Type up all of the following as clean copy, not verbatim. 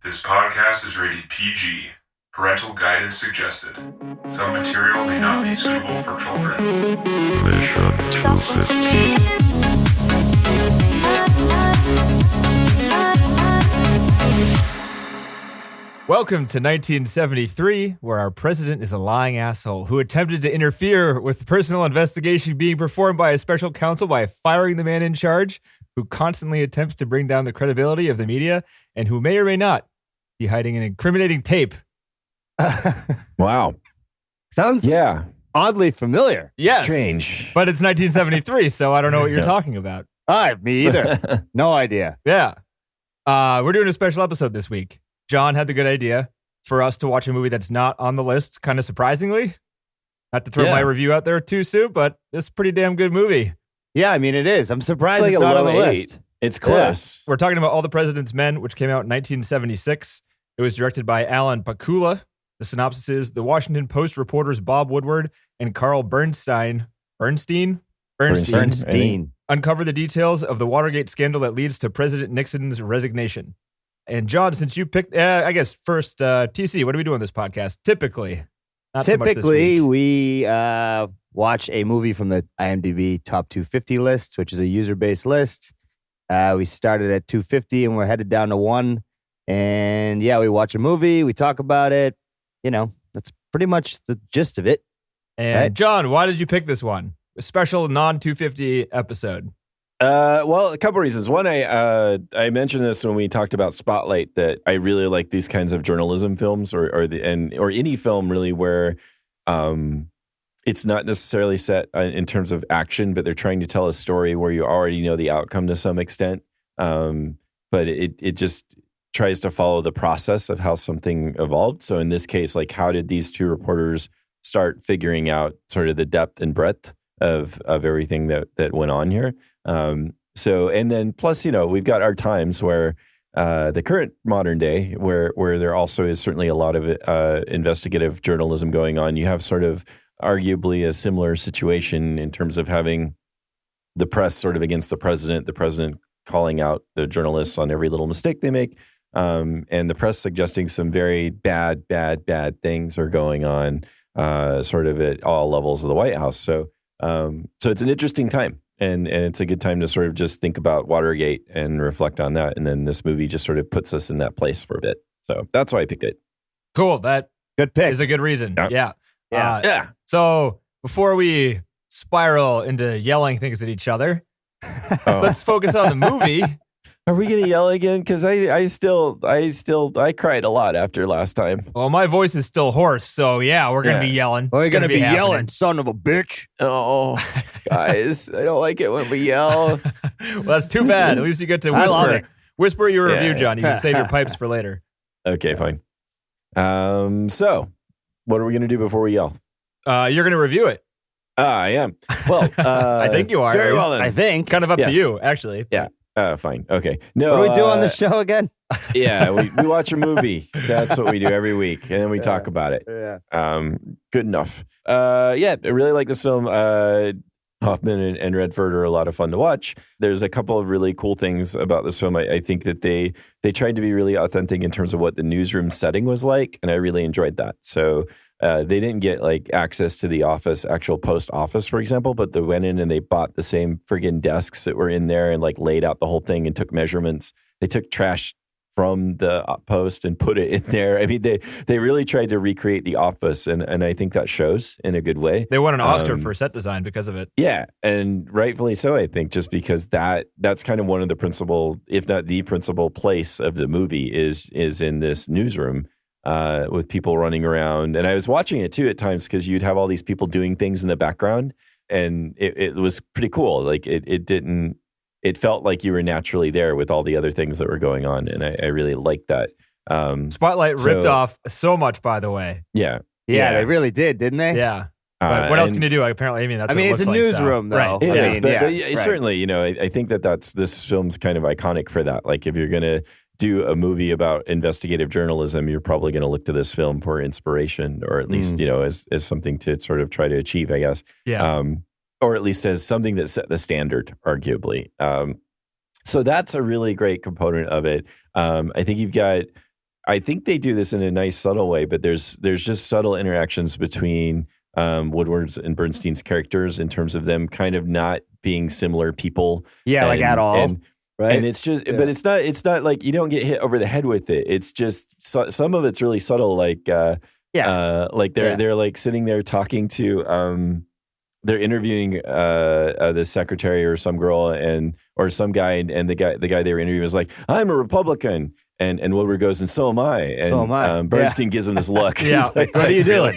This podcast is rated PG. Parental guidance suggested. Some material may not be suitable for children. Mission 250. Welcome to 1973, where our president is a lying asshole who attempted to interfere with the personal investigation being performed by a special counsel by firing the man in charge, who constantly attempts to bring down the credibility of the media, and who may or may not be hiding an incriminating tape. Wow. Sounds oddly familiar. Yes. Strange. But it's 1973, so I don't know what you're talking about. Me either. No idea. Yeah. We're doing a special episode this week. John had the good idea for us to watch a movie that's not on the list, kind of surprisingly. Not to throw my review out there too soon, but this is a pretty damn good movie. Yeah, I mean, it is. I'm surprised it's like not on the 8. list. It's close. We're talking about All the President's Men, which came out in 1976. It was directed by Alan Pakula. The synopsis is: the Washington Post reporters Bob Woodward and Carl Bernstein uncover the details of the Watergate scandal that leads to President Nixon's resignation. And John, since you picked, I guess first, TC, what do we do on this podcast? Typically, not so much this week. We watch a movie from the IMDb Top 250 list, which is a user-based list. We started at 250 and we're headed down to 1. And we watch a movie, we talk about it. You know, that's pretty much the gist of it. And right? John, why did you pick this one? A special non-250 episode. Well, a couple reasons. One, I mentioned this when we talked about Spotlight, that I really like these kinds of journalism films or any film really where it's not necessarily set in terms of action, but they're trying to tell a story where you already know the outcome to some extent. But it just tries to follow the process of how something evolved. So in this case, like, how did these two reporters start figuring out sort of the depth and breadth of everything that went on here? And then plus, we've got our times where the current modern day where there also is certainly a lot of investigative journalism going on. You have sort of arguably a similar situation in terms of having the press sort of against the president calling out the journalists on every little mistake they make, and the press suggesting some very bad things are going on sort of at all levels of the White House. So it's an interesting time. And it's a good time to sort of just think about Watergate and reflect on that. And then this movie just sort of puts us in that place for a bit. So that's why I picked it. Cool. That good pick is a good reason. Yeah. So before we spiral into yelling things at each other, let's focus on the movie. Are we going to yell again? Because I cried a lot after last time. Well, my voice is still hoarse, so we're going to be yelling. We're going to be yelling, son of a bitch. Oh, guys, I don't like it when we yell. Well, that's too bad. At least you get to whisper your review, John. You can save your pipes for later. Okay, fine. So what are we going to do before we yell? You're going to review it. I am. Well, I think you are. Very well then. I think. Kind of up to you, actually. Yeah. Fine. Okay. No. What do we do on the show again? We watch a movie. That's what we do every week, and then we talk about it. Yeah. Good enough. I really like this film. Hoffman and Redford are a lot of fun to watch. There's a couple of really cool things about this film. I think that they tried to be really authentic in terms of what the newsroom setting was like, and I really enjoyed that. So they didn't get like access to the actual post office, for example, but they went in and they bought the same friggin' desks that were in there and like laid out the whole thing and took measurements. They took trash from the post and put it in there. I mean, they really tried to recreate the office, and I think that shows in a good way. They won an Oscar for set design because of it. Yeah, and rightfully so, I think, just because that's kind of one of the principal, if not the principal place of the movie is in this newsroom with people running around. And I was watching it too at times because you'd have all these people doing things in the background, and it was pretty cool. Like it felt like you were naturally there with all the other things that were going on, and I really liked that. Spotlight ripped off so much, by the way. Yeah, they really did, didn't they? Yeah. But what else can you do? Apparently, that's what it looks it's a like, newsroom, so. though. Right. It is, right. Certainly, I think this film's kind of iconic for that. Like, if you're going to do a movie about investigative journalism, you're probably going to look to this film for inspiration, or at least, as something to sort of try to achieve, I guess. Yeah. Or at least as something that set the standard, arguably. So that's a really great component of it. I think you've got I think they do this in a nice, subtle way, but there's just subtle interactions between Woodward's and Bernstein's characters in terms of them kind of not being similar people. Yeah, like at all. Right. And it's just, but it's not like you don't get hit over the head with it. It's just some of it's really subtle. Like, like they're like sitting there talking to, they're interviewing the secretary or some girl or some guy, and the guy they were interviewing was like, "I'm a Republican." And Woodward goes, and so am I. And so am I. Bernstein gives him this look. Yeah. Like, what are you doing?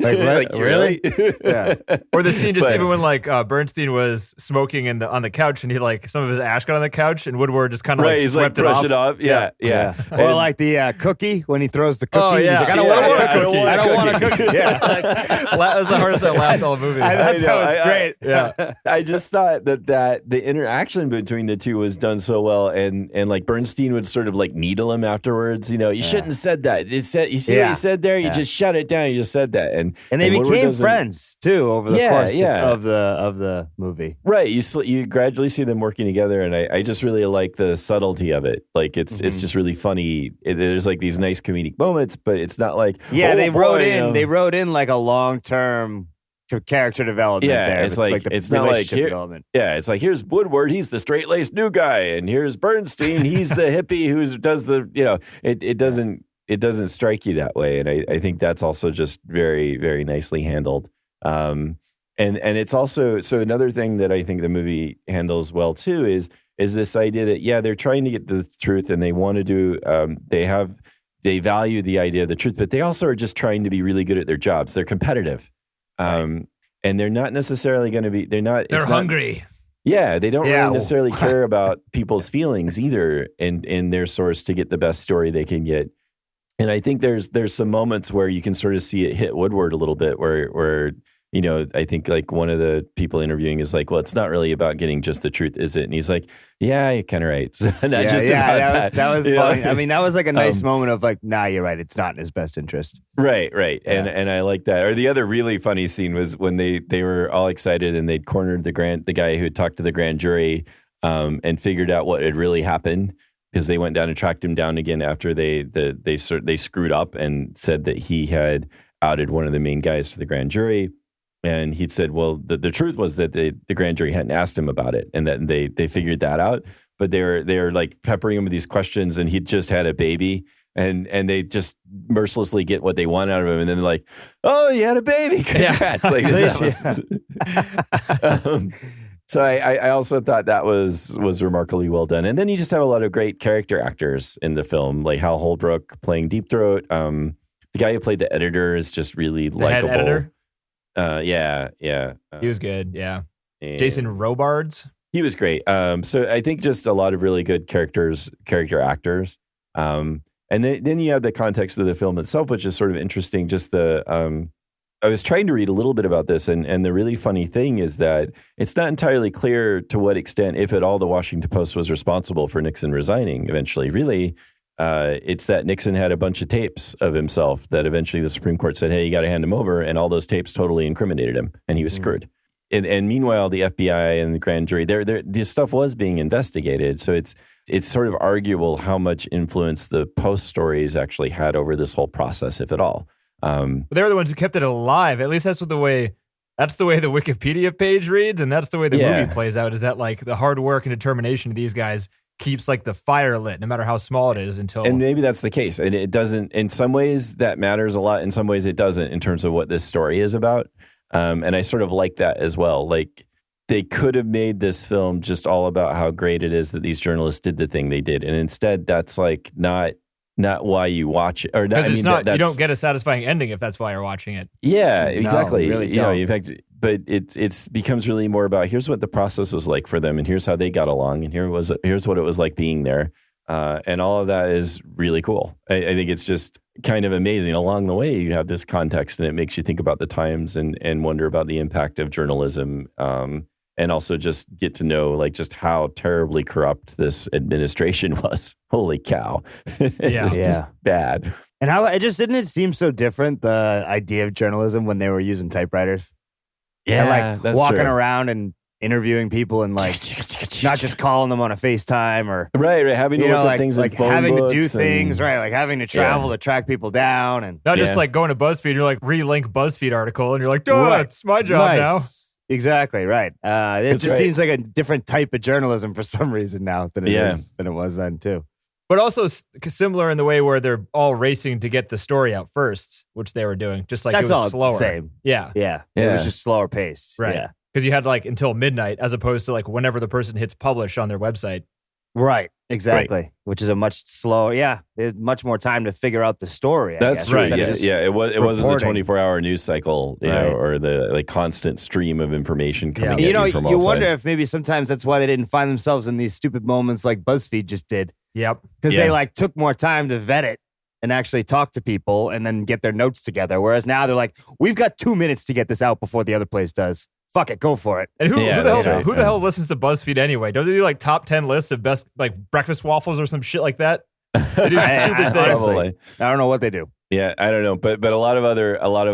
Like, really? Yeah. Or the scene even when like Bernstein was smoking on the couch, and he like some of his ash got on the couch, and Woodward just kind of like he's swept like brush it off. Yeah. Or like the cookie when he throws the cookie. Oh, yeah. He's like, I don't want a cookie. I don't want a cookie. Yeah. That was the hardest I laughed all movie. I thought that was great. Yeah. I just thought that the interaction between the two was done so well, and like Bernstein would sort of like needle him afterwards. You know, you shouldn't have said that. You see what he said there? You just shut it down. You just said that, and they became friends too over the course of the movie. Right. You gradually see them working together, and I just really like the subtlety of it. Like it's just really funny. There's like these nice comedic moments, but it's not like they wrote in like a long-term character development there. It's like the not like development. Yeah, it's like here's Woodward, he's the straight-laced new guy, and here's Bernstein, he's the hippie who does the it doesn't strike you that way, and I think that's also just very, very nicely handled. And it's also so another thing that I think the movie handles well too is this idea that they're trying to get the truth, and they want to do they value the idea of the truth, but they also are just trying to be really good at their jobs. They're competitive. And they're not necessarily going to be, they're hungry. Yeah. They don't really necessarily care about people's feelings either in their source to get the best story they can get. And I think there's some moments where you can sort of see it hit Woodward a little bit where I think like one of the people interviewing is like, well, it's not really about getting just the truth, is it? And he's like, yeah, you're kind of right. That was funny. I mean, that was like a nice moment of like, nah, you're right. It's not in his best interest. Right. Yeah. And I like that. Or the other really funny scene was when they were all excited and they'd cornered the guy who had talked to the grand jury and figured out what had really happened, because they went down and tracked him down again after they screwed up and said that he had outed one of the main guys to the grand jury. And he'd said, well, the truth was that the grand jury hadn't asked him about it, and that they figured that out. But they were like peppering him with these questions, and he'd just had a baby, and they just mercilessly get what they want out of him, and then they're like, oh, you had a baby, congrats! So I also thought that was remarkably well done. And then you just have a lot of great character actors in the film, like Hal Holbrook playing Deep Throat. The guy who played the editor is just really likable. Head editor? Yeah. He was good, yeah. Jason Robards? He was great. So I think just a lot of really good character actors. And then you have the context of the film itself, which is sort of interesting. Just I was trying to read a little bit about this, and the really funny thing is that it's not entirely clear to what extent, if at all, the Washington Post was responsible for Nixon resigning eventually. Really, it's that Nixon had a bunch of tapes of himself that eventually the Supreme Court said, hey, you got to hand him over. And all those tapes totally incriminated him, and he was screwed. And meanwhile, the FBI and the grand jury, this stuff was being investigated. So it's sort of arguable how much influence the Post stories actually had over this whole process, if at all. They were the ones who kept it alive. At least that's the way the Wikipedia page reads, and that's the way the movie plays out, is that like the hard work and determination of these guys keeps like the fire lit, no matter how small it is, until... And maybe that's the case. And it doesn't, in some ways that matters a lot. In some ways it doesn't, in terms of what this story is about. And I sort of like that as well. Like, they could have made this film just all about how great it is that these journalists did the thing they did. And instead, that's like not why you watch it. Or because it's not, you don't get a satisfying ending if that's why you're watching it. Yeah, exactly. No, really don't. In fact, but it's becomes really more about here's what the process was like for them, and here's how they got along, and here's what it was like being there. And all of that is really cool. I think it's just kind of amazing. Along the way, you have this context, and it makes you think about the times and wonder about the impact of journalism, and also just get to know like just how terribly corrupt this administration was. Holy cow. It's just bad. And how didn't it seem so different, the idea of journalism, when they were using typewriters? Yeah, and like that's walking true. around and interviewing people and like not just calling them on a FaceTime or Right, having to you look know, at like, things in like phone having to do books things, and- right? Like having to travel to track people down and Not just Yeah. like going to BuzzFeed, you're like relink BuzzFeed article, and you're like, duh, Right. it's my job now. Exactly right. It That's just right. seems like a different type of journalism for some reason now than it was then too. But also similar in the way where they're all racing to get the story out first, which they were doing. Just like That's it all was slower. the same. Yeah. Yeah, it Yeah. was just slower paced. Right. Yeah. Because you had like until midnight as opposed to like whenever the person hits publish on their website. Right. Exactly. Which is a much slower. Yeah, there's much more time to figure out the story. I That's guess, true. instead of Yeah, just yeah. It wasn't the reporting. 24-hour news cycle, you know, Right. or the like constant stream of information coming Yeah. at You know, from you all wonder sides. if maybe sometimes that's why they didn't find themselves in these stupid moments like BuzzFeed just did, Yep. because Yeah. they like took more time to vet it and actually talk to people and then get their notes together. Whereas now they're like, we've got 2 minutes to get this out before the other place does. Fuck it, go for it. And who Yeah, the that's hell right. who the hell listens to BuzzFeed anyway? Don't they do like top 10 lists of best like breakfast waffles or some shit like that? They do stupid things. Probably. I don't know what they do. Yeah, I don't know, but a lot of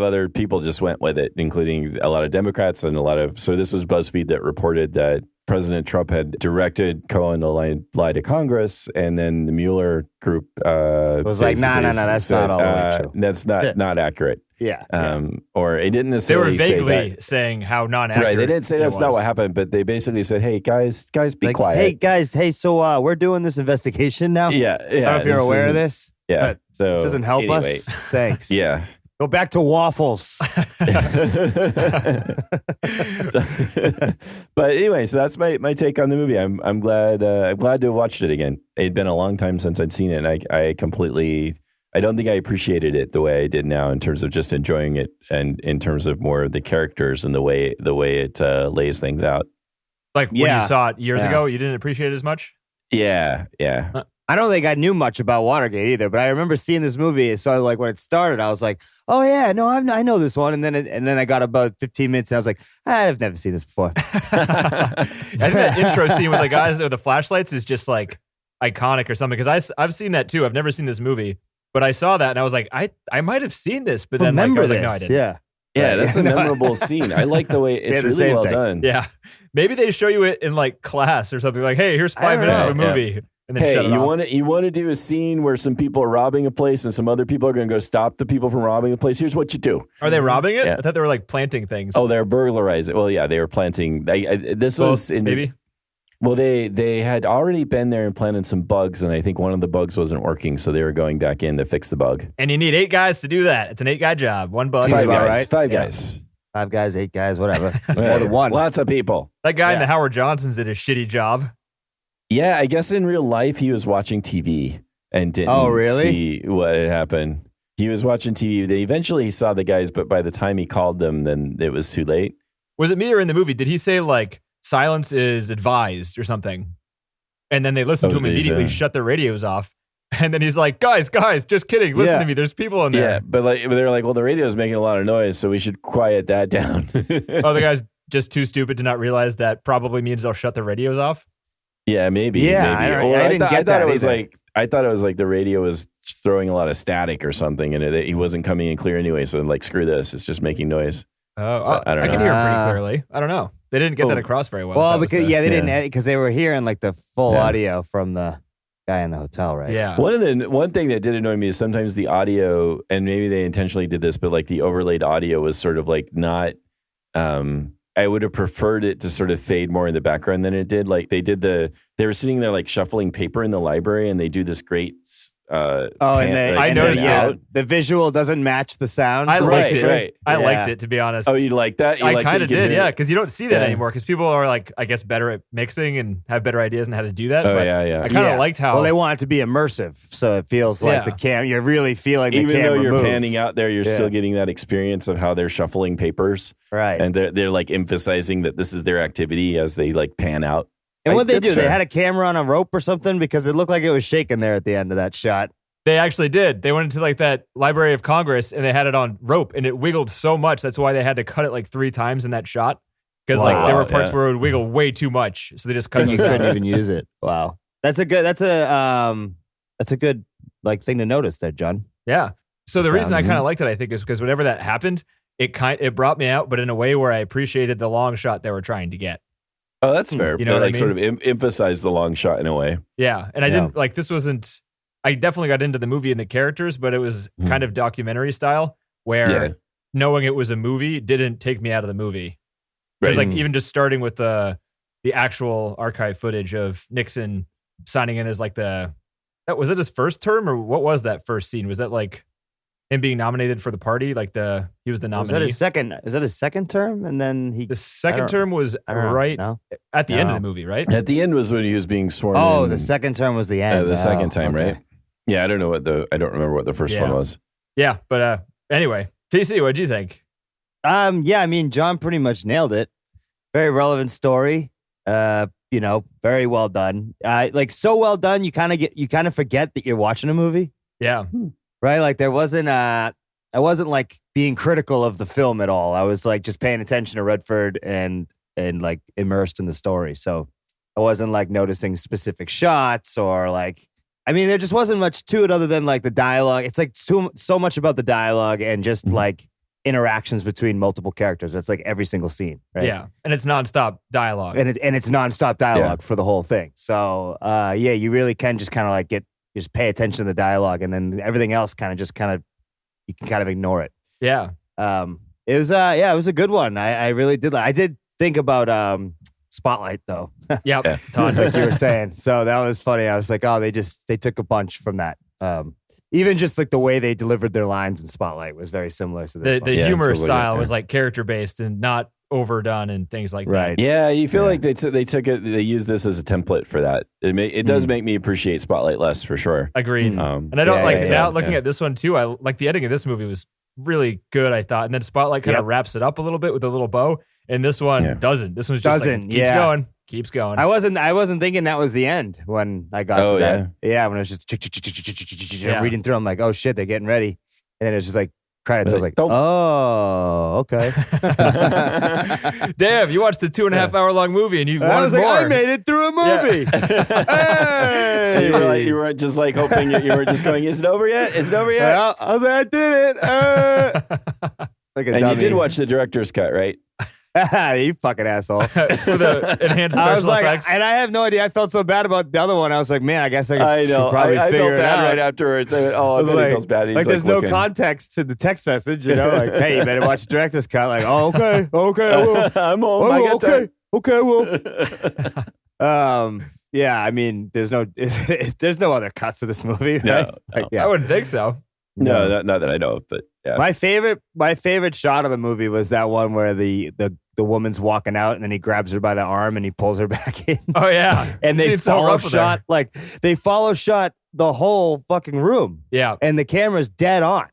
other people just went with it, including a lot of Democrats and a lot of. So this was BuzzFeed that reported that President Trump had directed Cohen to lie to Congress, and then the Mueller group was like, no, that's not all the way true. That's not accurate. Yeah. Or it didn't They were necessarily say vaguely that. saying how non-accurate. Right, they didn't say it that's not was. what happened, but they basically said, "Hey guys, be Like, quiet." hey guys, so we're doing this investigation now. yeah, I don't know if you're aware of this. Yeah, but so this doesn't help anyway. us. Thanks. Yeah. Go back to waffles. But anyway, so that's my take on the movie. I'm glad to have watched it again. It'd been a long time since I'd seen it, and I don't think I appreciated it the way I did now in terms of just enjoying it and in terms of more of the characters and the way it lays things out. Like when Yeah. you saw it years Yeah. ago, you didn't appreciate it as much? Yeah. I don't think I knew much about Watergate either, but I remember seeing this movie. So like when it started, I was like, "Oh yeah, no, I know this one." And then I got about 15 minutes, and I was like, "I've never seen this before." I think that intro scene with the guys with the flashlights is just like iconic or something. Because I've seen that too. I've never seen this movie, but I saw that and I was like, I might have seen this, but then like, I was like, no, I didn't. Yeah. Yeah, that's a No. memorable scene. I like the way it's Yeah, the really same well thing. done. Yeah, maybe they show you it in like class or something. Like, hey, here's I 5 don't minutes know. of a movie, and then Hey, shut it you off. want to do a scene where some people are robbing a place and some other people are going to go stop the people from robbing the place? Here's what you do. Are they robbing it? Yeah. I thought they were like planting things. Oh, they're burglarizing. Well, yeah, they were planting. This Both, was in, maybe. Well, they had already been there and planted some bugs, and I think one of the bugs wasn't working, so they were going back in to fix the bug. And you need 8 guys to do that. It's an 8-guy job. One bug. Seems Five about guys. right. Five Yeah. guys. 5 guys, 8 guys, whatever. More than one. Lots of people. That guy in Yeah. the Howard Johnsons did a shitty job. Yeah, I guess in real life he was watching TV and didn't Oh, really? see what had happened. He was watching TV. Then eventually he saw the guys, but by the time he called them, then it was too late. Was it me or in the movie? Did he say like silence is advised or something? And then they listened to him did he immediately, say? shut their radios off. And then he's like, guys, just kidding. Listen Yeah. to me. There's people in there. Yeah, but they're like, well, the radio's making a lot of noise, so we should quiet that down. Oh, the guy's just too stupid to not realize that probably means they'll shut their radios off. Yeah, maybe. Yeah, maybe. I Or didn't thought, get I thought that it was either. I thought it was like the radio was throwing a lot of static or something, and he wasn't coming in clear anyway. So like, screw this, it's just making noise. Oh, I don't I can know. hear it pretty clearly. I don't know. They didn't get that across very well. Well, That was because the- they didn't yeah. because they were hearing like the full Yeah. audio from the guy in the hotel, right? Yeah. One thing that did annoy me is sometimes the audio, and maybe they intentionally did this, but like the overlaid audio was sort of like not. I would have preferred it to sort of fade more in the background than it did. Like they were sitting there like shuffling paper in the library, and they do this great. I noticed that. The visual doesn't match the sound. I liked Right, it. right. I Yeah. liked it, to be honest. Oh, you like that? You I like that kind of you could did, hear yeah, it? because you don't see that Yeah. anymore. Because people are like, I guess, better at mixing and have better ideas on how to do that. Oh, but yeah. I kind of Yeah. liked how. Well, they want it to be immersive, so it feels like Yeah. the cam. You're really feeling the Even camera though you're move. panning out there, you're Yeah. still getting that experience of how they're shuffling papers, right? and they're like emphasizing that this is their activity as they like pan out. And what they That's do, they fair. had a camera on a rope or something because it looked like it was shaking there at the end of that shot. They actually did. They went into like that Library of Congress and they had it on rope and it wiggled so much. That's why they had to cut it like 3 times in that shot. Because like there were parts where it would wiggle way too much. So they just cut And you those couldn't out. even use it. Wow, that's a good like thing to notice there, John. Yeah. So the reason I Sound. kind of liked it, I think, is because whenever that happened, it brought me out, but in a way where I appreciated the long shot they were trying to get. Oh, that's fair. You know what I mean? Sort of emphasize the long shot in a way. Yeah. And I didn't like, this wasn't, I definitely got into the movie and the characters, but it was kind of documentary style where knowing it was a movie didn't take me out of the movie. Because like even just starting with the actual archive footage of Nixon signing in as like was it his first term or what was that first scene? Was that like him being nominated for the party? Like he was the nominee. Is that his second term? And then the second term was right at the end of the movie, right? At the end was when he was being sworn in. Oh, the second term was the end. The second time, right? Yeah, I don't remember what the first one was. Yeah, but anyway, TC, what do you think? Yeah, I mean, John pretty much nailed it. Very relevant story. Very well done. Like so well done, you kind of forget that you're watching a movie. Yeah. Right? Like I wasn't like being critical of the film at all. I was like just paying attention to Redford and like immersed in the story. So I wasn't like noticing specific shots or like, I mean, there just wasn't much to it other than like the dialogue. It's like so much about the dialogue and just like interactions between multiple characters. That's like every single scene, right? Yeah, and it's nonstop dialogue, and it's nonstop dialogue for the whole thing. So, you really can just kind of like just pay attention to the dialogue, and then everything else you can kind of ignore it. Yeah, it was a good one. I really did. I did think about Spotlight though. Yep, Todd, like you were saying. So that was funny. I was like, oh, they took a bunch from that. Even just like the way they delivered their lines in Spotlight was very similar to this. The humor style was like character based and not overdone and things like that. Yeah, you feel like they took it. They used this as a template for that. It does make me appreciate Spotlight less for sure. Agreed. And I don't looking at this one too. I like the ending of this movie was really good. I thought, and then Spotlight kind of wraps it up a little bit with a little bow, and this one doesn't. This one's just like, keeps going. I wasn't thinking that was the end when I got to that. Yeah, when it was just reading through, I'm like, oh shit, they're getting ready, and then it was just like credits. I was like, oh, okay. Damn, you watched a 2.5 hour long movie and you wanted I was like, more. I made it through a movie. Hey! You were just like hoping you were just going, is it over yet? Is it over yet? Well, I was like, I did it. Like a dummy. You did watch the director's cut, right? You fucking asshole. With the enhanced special effects. And I have no idea. I felt so bad about the other one. I was like, man, I guess I should probably figure it out. Right afterwards. I bet he feels bad. Like, there's no context to the text message, you know? Like, hey, you better watch the director's cut. Like, oh, okay, I will. I'm home. Okay, I will. Yeah, I mean, there's no other cuts of this movie, right? No. I wouldn't think so. No, not that I know of, but yeah. My favorite shot of the movie was that one where the woman's walking out and then he grabs her by the arm and he pulls her back in. Oh yeah. And they follow shot the whole fucking room. Yeah. And the camera's dead on.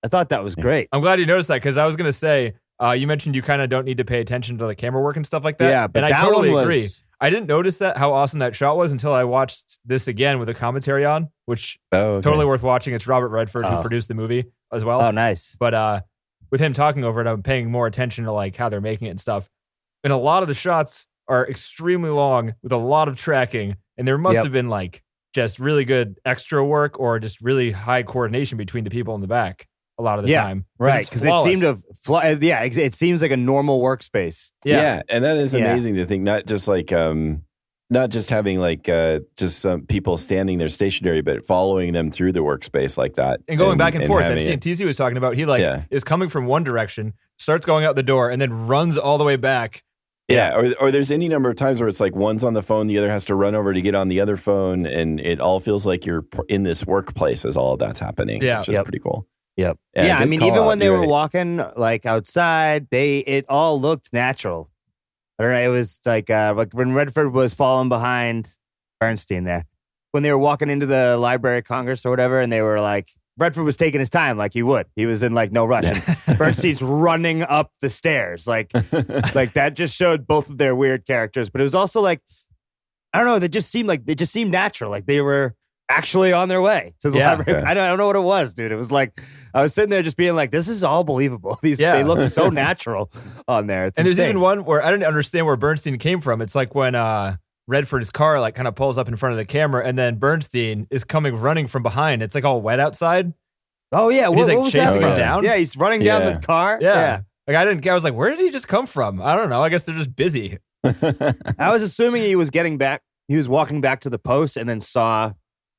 I thought that was great. I'm glad you noticed that because I was gonna say you mentioned you kind of don't need to pay attention to the camera work and stuff like that. Yeah, but and I totally one agree. I didn't notice how awesome that shot was until I watched this again with a commentary on, which totally worth watching. It's Robert Redford who produced the movie as well. Oh, nice. But with him talking over it, I'm paying more attention to like how they're making it and stuff. And a lot of the shots are extremely long with a lot of tracking, and there must have been like just really good extra work or just really high coordination between the people in the back a lot of the time. Right, because it seemed to it seems like a normal workspace. Yeah, and that is amazing to think, not just like not just having like just some people standing there stationary, but following them through the workspace like that. And going back and forth. That scene TC was talking about, he is coming from one direction, starts going out the door, and then runs all the way back. Yeah, or there's any number of times where it's like one's on the phone, the other has to run over to get on the other phone, and it all feels like you're in this workplace as all of that's happening, which is pretty cool. Yep. Yeah, I mean, even when they were walking like outside, it all looked natural. I don't know. It was like when Redford was falling behind Bernstein there, when they were walking into the Library of Congress or whatever, and they were like, Redford was taking his time like he would. He was in like no rush. And Bernstein's running up the stairs. Like that just showed both of their weird characters. But it was also like, I don't know, they just seemed natural. Like they were actually on their way to the library. Okay. I don't know what it was, dude. It was like, I was sitting there just being like, this is all believable. They look so natural on there. It's insane. There's even one where I didn't understand where Bernstein came from. It's like when Redford's car like kind of pulls up in front of the camera, and then Bernstein is coming running from behind. It's like all wet outside. Oh yeah, he's like chasing him down. Yeah, he's running down the car. Yeah. Like I was like, where did he just come from? I don't know. I guess they're just busy. I was assuming he was walking back to the post and then saw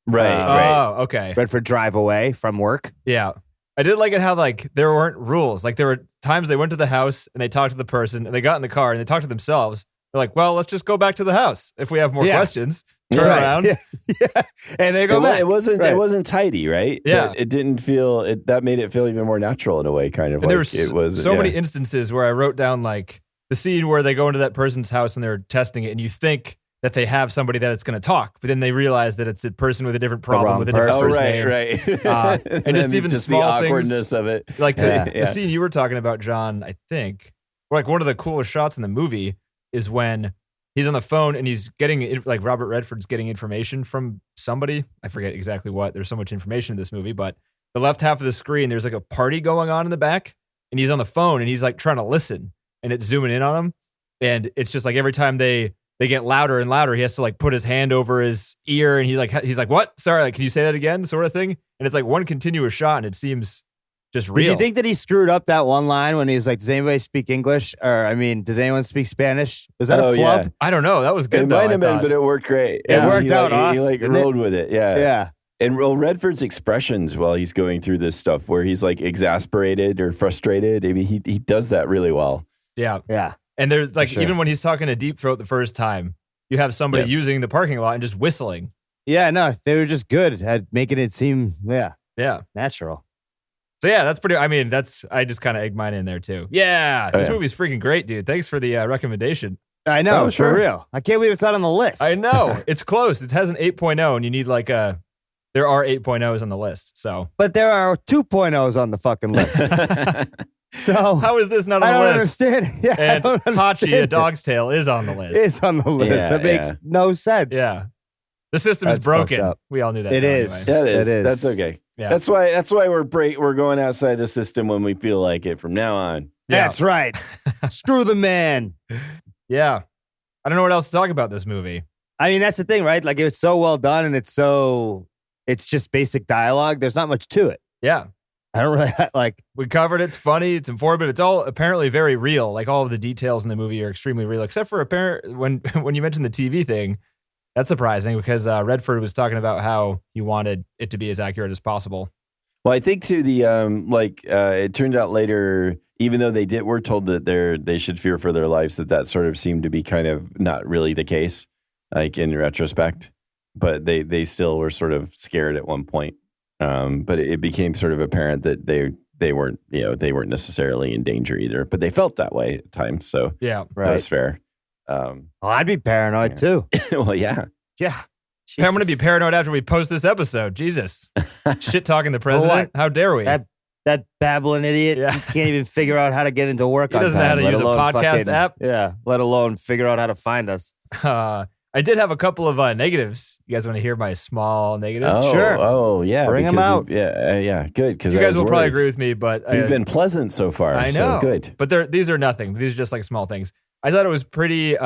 right. Oh, okay. Redford drive away from work. Yeah. I did like it how like there weren't rules. Like there were times they went to the house and they talked to the person and they got in the car and they talked to themselves. They're like, well, let's just go back to the house if we have more questions. Turn around. Yeah. And they go back. It wasn't tidy, right? Yeah. But it didn't feel that made it feel even more natural in a way, kind of. And like there were it was so many instances where I wrote down like the scene where they go into that person's house and they're testing it and you think that they have somebody that it's going to talk, but then they realize that it's a person with a different problem with a different first name. right. And just even just small the things, awkwardness of it. like the scene you were talking about, John, I think, like one of the coolest shots in the movie is when he's on the phone and he's getting, like Robert Redford's getting information from somebody. I forget exactly what. There's so much information in this movie, but the left half of the screen, there's like a party going on in the back and he's on the phone and he's like trying to listen and it's zooming in on him. And it's just like every time they get louder and louder, he has to like put his hand over his ear and he's like, what? Sorry, like, can you say that again? Sort of thing. And it's like one continuous shot and it seems just real. Did you think that he screwed up that one line when he was like, does anybody speak English? Or, I mean, does anyone speak Spanish? Was that a flub? Yeah. I don't know. That was good. It might have been, but it worked great. It worked out awesome. He like rode with it. Yeah. Yeah. And Redford's expressions while he's going through this stuff where he's like exasperated or frustrated, I mean, he does that really well. Yeah. Yeah. And there's like, even when he's talking to Deep Throat the first time, you have somebody using the parking lot and just whistling. Yeah, no, they were just good at making it seem, Yeah. natural. So yeah, that's pretty, I mean, I just kind of egged mine in there too. Yeah. This movie's freaking great, dude. Thanks for the recommendation. I know, Oh, sure. for real. I can't believe it's not on the list. I know. It's close. It has an 8.0 and you need like there are 8.0s on the list. So. But there are 2.0s on the fucking list. So how is this not on I the don't list? understand. Yeah, And I don't Hachi, understand a dog's tail, is on the list. It's on the list. Yeah, That makes no sense. Yeah. The system is That's broken. fucked up. We all knew that. It now is. anyway. That is. It is. That's okay. Yeah. That's why we're going outside the system when we feel like it from now on. Yeah. That's right. Screw the man. Yeah. I don't know what else to talk about this movie. I mean, that's the thing, right? Like, it's so well done and it's just basic dialogue. There's not much to it. Yeah. I don't really like. We covered it. It's funny. It's informative. It's all apparently very real. Like all of the details in the movie are extremely real, except for when you mentioned the TV thing. That's surprising because Redford was talking about how he wanted it to be as accurate as possible. Well, I think too it turned out later, even though were told that they should fear for their lives, that sort of seemed to be kind of not really the case, like in retrospect. But they still were sort of scared at one point. But it became sort of apparent that they weren't necessarily in danger either, but they felt that way at times. So Yeah. that was fair. Well, I'd be paranoid too. Well, yeah. Yeah. I'm going to be paranoid after we post this episode. Jesus. Shit talking the president. How dare we? That babbling idiot. Yeah. He can't even figure out how to get into work He on doesn't know how time, to let use a alone podcast app. Yeah. Let alone figure out how to find us. I did have a couple of negatives. You guys want to hear my small negatives? Oh, Sure. Oh, yeah. Bring 'em out. Yeah. Good. Because You guys will probably agree with me, but You've been pleasant so far. I know. So good. But these are nothing. These are just like small things. I thought it was pretty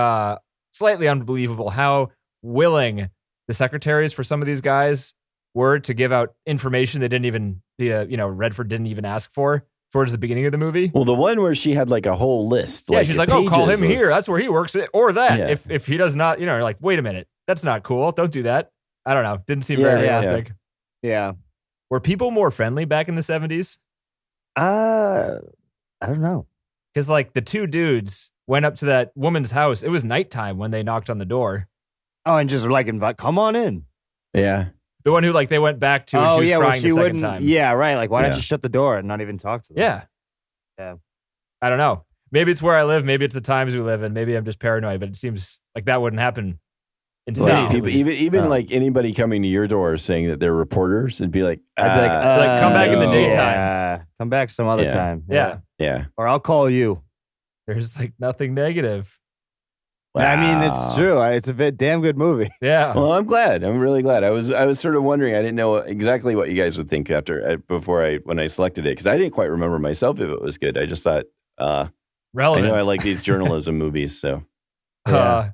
slightly unbelievable how willing the secretaries for some of these guys were to give out information they didn't even, Redford didn't even ask for towards the beginning of the movie. Well, the one where she had like a whole list. Yeah, she's like, oh, call him pages here. That's where he works. Or that. Yeah. If he does not, you're like, wait a minute. That's not cool. Don't do that. I don't know. Didn't seem very Yeah. realistic. Yeah. Were people more friendly back in the 70s? I don't know. Because like the two dudes went up to that woman's house. It was nighttime when they knocked on the door. Oh, and just like invite, come on in. Yeah. The one who like they went back to and she was well, crying she the second wouldn't. time. Yeah, right. Like, why Yeah. don't you shut the door and not even talk to them? Yeah. Yeah. I don't know. Maybe it's where I live. Maybe it's the times we live in. Maybe I'm just paranoid, but it seems like that wouldn't happen in cities. Like, at least. even like anybody coming to your door saying that they're reporters, it'd be like, I'd be like, come back in the no. daytime. Yeah. Come back some other Yeah. time. Yeah. Yeah. Or I'll call you. There's like nothing negative. I mean, it's true. It's a damn good movie. Yeah. Well, I'm glad. I'm really glad. I was sort of wondering. I didn't know exactly what you guys would think when I selected it because I didn't quite remember myself if it was good. I just thought I Relevant. know I like these journalism movies, so I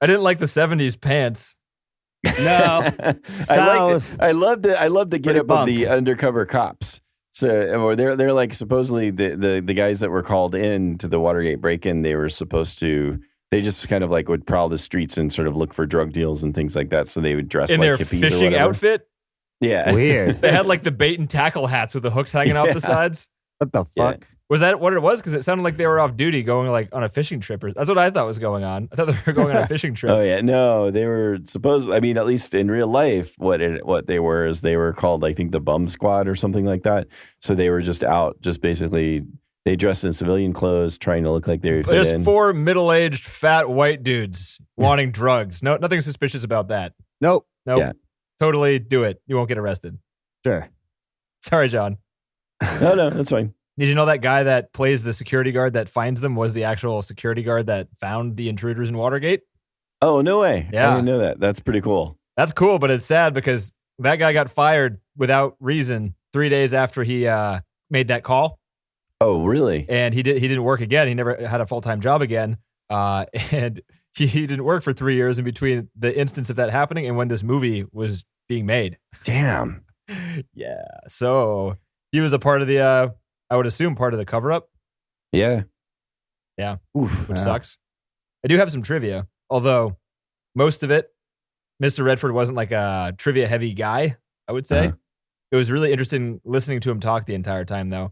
didn't like the 70s pants. No. I love the get up of bunk. the undercover cops. So, or they're like supposedly the guys that were called in to the Watergate break-in. They were supposed to They just kind of like would prowl the streets and sort of look for drug deals and things like that. So they would dress In like their hippies or fishing whatever. outfit, Yeah. Weird. they had like the bait and tackle hats with the hooks hanging off the sides. What the Yeah. fuck? Was that what it was? Because it sounded like they were off duty going like on a fishing trip. That's what I thought was going on. I thought they were going on a fishing trip. Oh yeah, no, they were supposed. I mean, at least in real life, what they were is they were called, I think, the Bum Squad or something like that. So they were just out, just basically they dressed in civilian clothes, trying to look like they were fit There's in. 4 middle-aged fat white dudes wanting drugs. No, nothing suspicious about that. Nope. Nope. Yeah. Totally do it. You won't get arrested. Sure. Sorry, John. No, that's fine. Did you know that guy that plays the security guard that finds them was the actual security guard that found the intruders in Watergate? Oh no way! Yeah. I didn't know that. That's pretty cool. That's cool, but it's sad because that guy got fired without reason 3 days after he made that call, Oh really? and he didn't work again. He never had a full-time job again, and he didn't work for 3 years in between the instance of that happening and when this movie was being made. Damn. Yeah, so he was a part of the, I would assume, part of the cover-up, Yeah. Yeah. Oof. which Wow. sucks. I do have some trivia, although most of it, Mr. Redford wasn't like a trivia-heavy guy, I would say. Uh-huh. It was really interesting listening to him talk the entire time, though.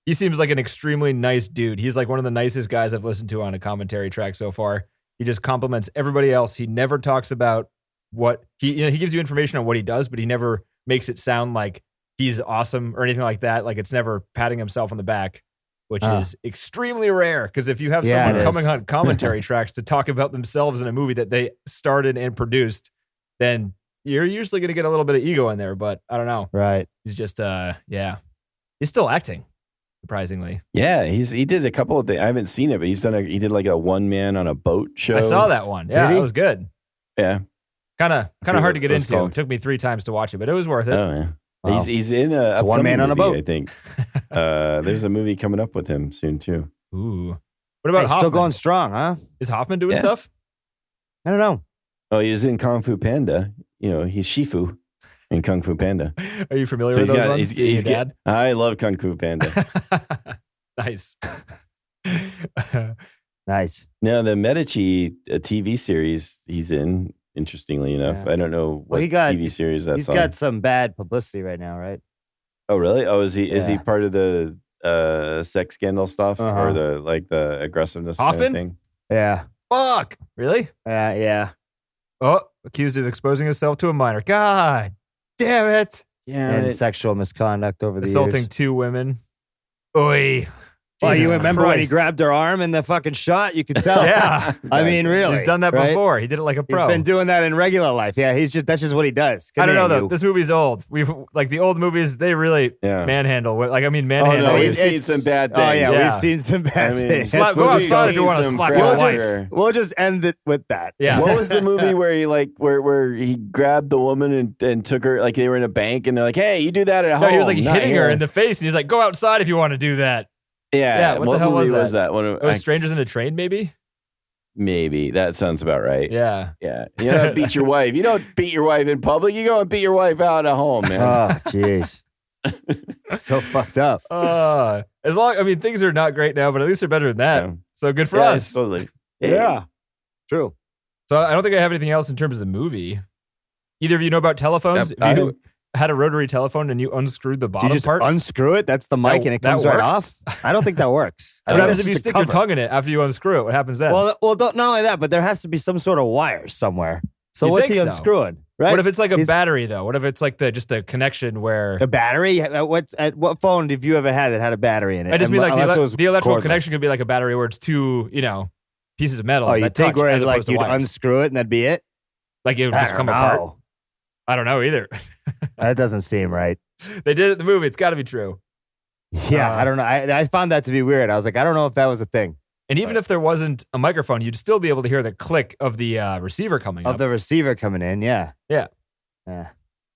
He seems like an extremely nice dude. He's like one of the nicest guys I've listened to on a commentary track so far. He just compliments everybody else. He never talks about what he gives you information on what he does, but he never makes it sound like he's awesome or anything like that. Like it's never patting himself on the back, which is extremely rare. Because if you have Yeah, someone it coming is. on commentary tracks to talk about themselves in a movie that they started and produced, then you're usually going to get a little bit of ego in there. But I don't know. Right. He's just, he's still acting, surprisingly. Yeah, he did a couple of things. I haven't seen it, but he did like a one man on a boat show. I saw that one. Yeah, he? it was good. Yeah. Kind of forget hard to get what it's into. called. It took me 3 times to watch it, but it was worth it. Oh yeah. Wow. He's in a one man on a movie, boat. I think. There's a movie coming up with him soon too. Ooh. What about Hey, Hoffman? still going strong, huh? Is Hoffman doing Yeah. stuff? I don't know. Oh, he was in Kung Fu Panda. You know, he's Shifu in Kung Fu Panda. Are you familiar So with he's those got, ones? he's Your dad? I love Kung Fu Panda. Nice. Nice. No, the Medici TV series he's in. Interestingly enough, Yeah. I don't know what Well, he got- TV series that's He's on. got some bad publicity right now, right? Oh, really? Oh, is he Yeah. part of the sex scandal stuff Uh-huh. or the aggressiveness kind Hoffman? of thing? Yeah. Fuck. Really? Yeah. Oh, accused of exposing himself to a minor. God damn it. Yeah. And sexual misconduct over the Assaulting years. 2 women. Oi. Oh, you Jesus remember when he Christ. grabbed her arm in the fucking shot? You could tell. Yeah. I mean, really. He's done that right? before. He did it like a He's pro. been doing that in regular life. Yeah, that's just what he does. I don't know, though. You. This movie's old. We've like the old movies, they really Yeah. manhandle. Like, I mean, Oh manhandle. no, we've is- seen some bad things. Oh yeah, Yeah. we've seen some bad I mean, things. Slap- That's go what outside we- if you wanna slap your We'll wife. we'll just end it with that. Yeah. What was the movie where he where he grabbed the woman and took her, like they were in a bank and they're like, hey, you do that at No, home. he was like not hitting here. her in the face, and he's like, "Go outside if you want to do that." Yeah. what the hell movie was that? One of, It was Strangers in the Train, maybe. maybe that sounds about right. Yeah. Yeah. You don't beat your wife. You don't beat your wife in public. You go and beat your wife out at home, man. Oh, jeez. So fucked up. I mean, things are not great now, but at least they're better than that. Yeah. So good for Yeah, us. supposedly. True. So I don't think I have anything else in terms of the movie. Either of you know about telephones? Yep, If you had a rotary telephone and you unscrewed the Do bottom you just part, unscrew it? That's the mic That- and it that comes right works? off? I don't think that works. I what think happens that's if you just a stick your cover. tongue in it after you unscrew it? What happens then? Well, not only that, but there has to be some sort of wire somewhere. So You what's think he so? unscrewing? Right? What if it's like a He's- battery though? What if it's like just the connection where? a battery? What phone have you ever had that had a battery in it? I just mean like Unless it was the electrical cordless. connection could be like a battery where it's 2, pieces of metal. Oh, you that think touch where as like opposed to you'd wires. unscrew it and that'd be it? Like it would I just don't come apart. know. I don't know either. That doesn't seem right. They did it in the movie. It's got to be true. Yeah, Uh, I don't know. I found that to be weird. I was like, I don't know if that was a thing. And even if there wasn't a microphone, you'd still be able to hear the click of the receiver coming Of up. the receiver coming in, yeah. Yeah. Yeah.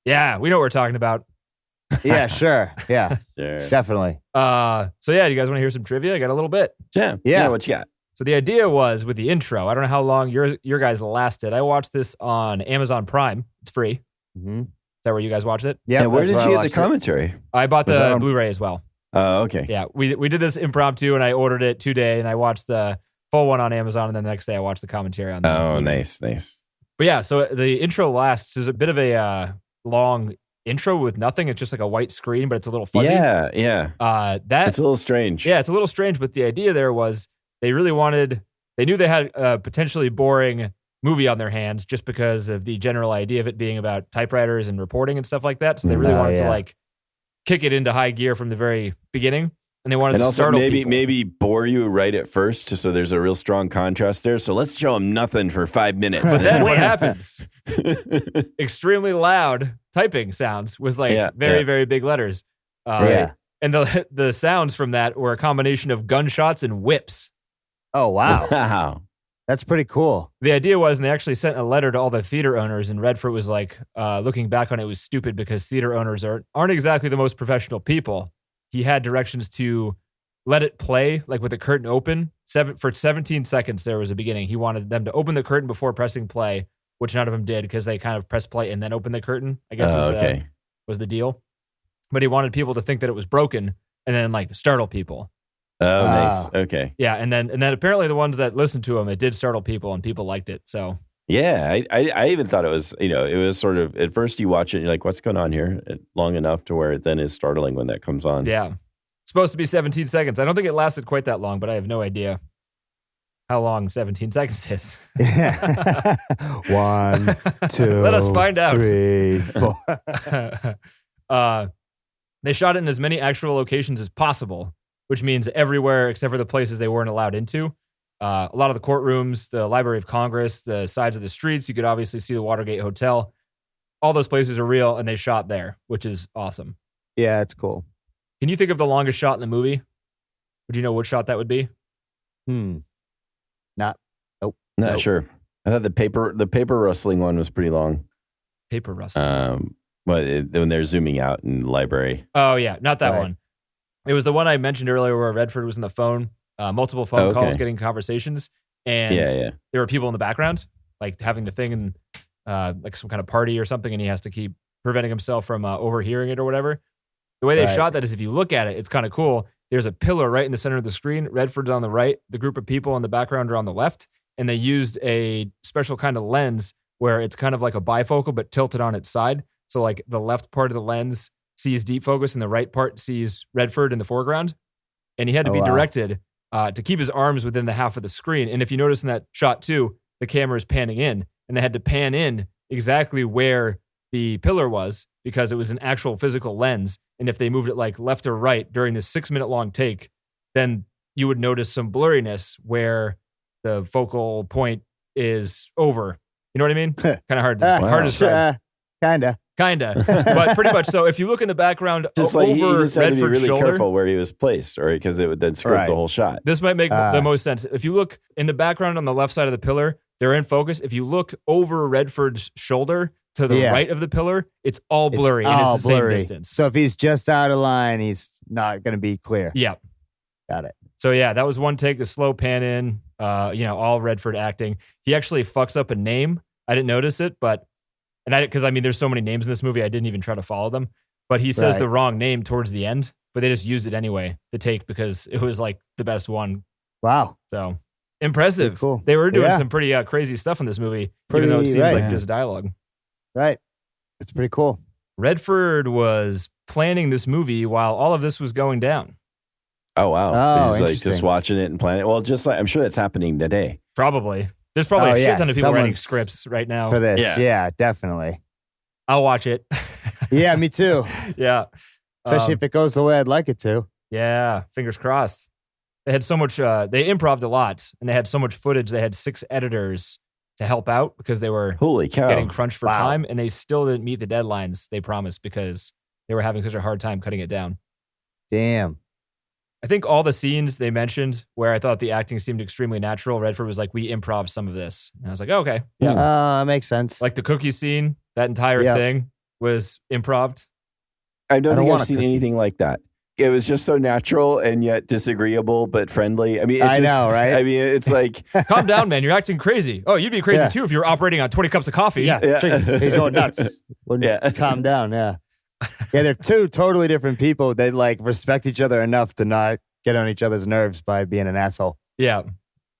Yeah, we know what we're talking about. Yeah, sure. Yeah, Sure. definitely. So yeah, do you guys want to hear some trivia? I got a little bit. Yeah. Yeah. What you got? So the idea was with the intro. I don't know how long your guys lasted. I watched this on Amazon Prime. It's free. Mm-hmm. Is that where you guys watched it? Yeah, And where that's did where I you get the watched it. commentary? I bought Was that the on- Blu-ray as well. Oh, okay. Yeah, we did this impromptu, and I ordered it today, and I watched the full one on Amazon, and then the next day I watched the commentary on that. Oh, nice. But yeah, so the intro lasts is a bit of a long intro with nothing. It's just like a white screen, but it's a little fuzzy. Yeah. It's a little strange. Yeah, it's a little strange, but the idea there was they knew they had a potentially boring movie on their hands just because of the general idea of it being about typewriters and reporting and stuff like that. So they really wanted to like kick it into high gear from the very beginning. And they wanted to also startle people. maybe bore you right at first, so there's a real strong contrast there. So let's show them nothing for 5 minutes. But then what happens? Extremely loud typing sounds with very, very big letters. And the sounds from that were a combination of gunshots and whips. Oh, wow. Wow. That's pretty cool. The idea was, and they actually sent a letter to all the theater owners, and Redford was like, looking back on it, was stupid because theater owners aren't exactly the most professional people. He had directions to let it play, like with the curtain open. For 17 seconds, there was a beginning. He wanted them to open the curtain before pressing play, which none of them did because they kind of pressed play and then opened the curtain, I guess was the deal. But he wanted people to think that it was broken and then like startle people. Oh, nice. Okay. Yeah, and then apparently the ones that listened to him, it did startle people and people liked it. So yeah, I even thought it was, it was sort of, at first you watch it and you're like, what's going on here? Long enough to where it then is startling when that comes on. Yeah. It's supposed to be 17 seconds. I don't think it lasted quite that long, but I have no idea how long 17 seconds is. 1, 2, let us find out. 3, 4. They shot it in as many actual locations as possible, which means everywhere except for the places they weren't allowed into. A lot of the courtrooms, the Library of Congress, the sides of the streets. You could obviously see the Watergate Hotel. All those places are real, and they shot there, which is awesome. Yeah, it's cool. Can you think of the longest shot in the movie? Would you know what shot that would be? Not sure. I thought the paper rustling one was pretty long. Paper rustling. When they're zooming out in the library. Oh yeah, not that Right. one. It was the one I mentioned earlier where Redford was on the phone, multiple phone calls, getting conversations, and there were people in the background, like having the thing and like some kind of party or something, and he has to keep preventing himself from overhearing it or whatever. The way they shot that is if you look at it, it's kind of cool. There's a pillar right in the center of the screen. Redford's on the right. The group of people in the background are on the left, and they used a special kind of lens where it's kind of like a bifocal but tilted on its side. So like the left part of the lens sees deep focus and the right part sees Redford in the foreground. And he had to be directed to keep his arms within the half of the screen. And if you notice in that shot too, the camera is panning in, and they had to pan in exactly where the pillar was because it was an actual physical lens. And if they moved it like left or right during this 6-minute long take, then you would notice some blurriness where the focal point is over. You know what I mean? Kind of hard to describe. Kinda, but pretty much so. If you look in the background just over like he just had to be Redford's really shoulder, careful where he was placed, or because it would then screw up the whole shot. this might make the most sense. If you look in the background on the left side of the pillar, they're in focus. If you look over Redford's shoulder to the right of the pillar, it's all blurry and it's the same distance. So if he's just out of line, he's not going to be clear. Yeah. Got it. So yeah, that was one take, the slow pan in, all Redford acting. He actually fucks up a name. I didn't notice it, because there's so many names in this movie, I didn't even try to follow them. But he says the wrong name towards the end, but they just used it anyway, the take, because it was like the best one. Wow. So impressive. Pretty cool. They were doing some pretty crazy stuff in this movie, even though it seems like just dialogue. Right. It's pretty cool. Redford was planning this movie while all of this was going down. Oh, wow. Oh, he's like interesting. just watching it and planning. Well, just like, I'm sure that's happening today. Probably. There's probably a shit ton of people writing someone's scripts right now. For this. Yeah, definitely. I'll watch it. Yeah, me too. Yeah. Especially if it goes the way I'd like it to. Yeah, fingers crossed. They had so much, they improv'd a lot, and they had so much footage. They had 6 editors to help out because they were Holy cow. getting crunched for time, and they still didn't meet the deadlines they promised because they were having such a hard time cutting it down. Damn. I think all the scenes they mentioned where I thought the acting seemed extremely natural, Redford was like, we improv some of this. And I was like, oh, okay. Yeah. That makes sense. Like the cookie scene, that entire thing was improv'd. I don't think I've seen anything like that. It was just so natural and yet disagreeable, but friendly. I mean, I know, right? I mean, it's like, Calm down, man. You're acting crazy. Oh, you'd be crazy too if you were operating on 20 cups of coffee. Yeah. He's going nuts. Calm down. Yeah. Yeah, they're 2 totally different people. They like respect each other enough to not get on each other's nerves by being an asshole. Yeah.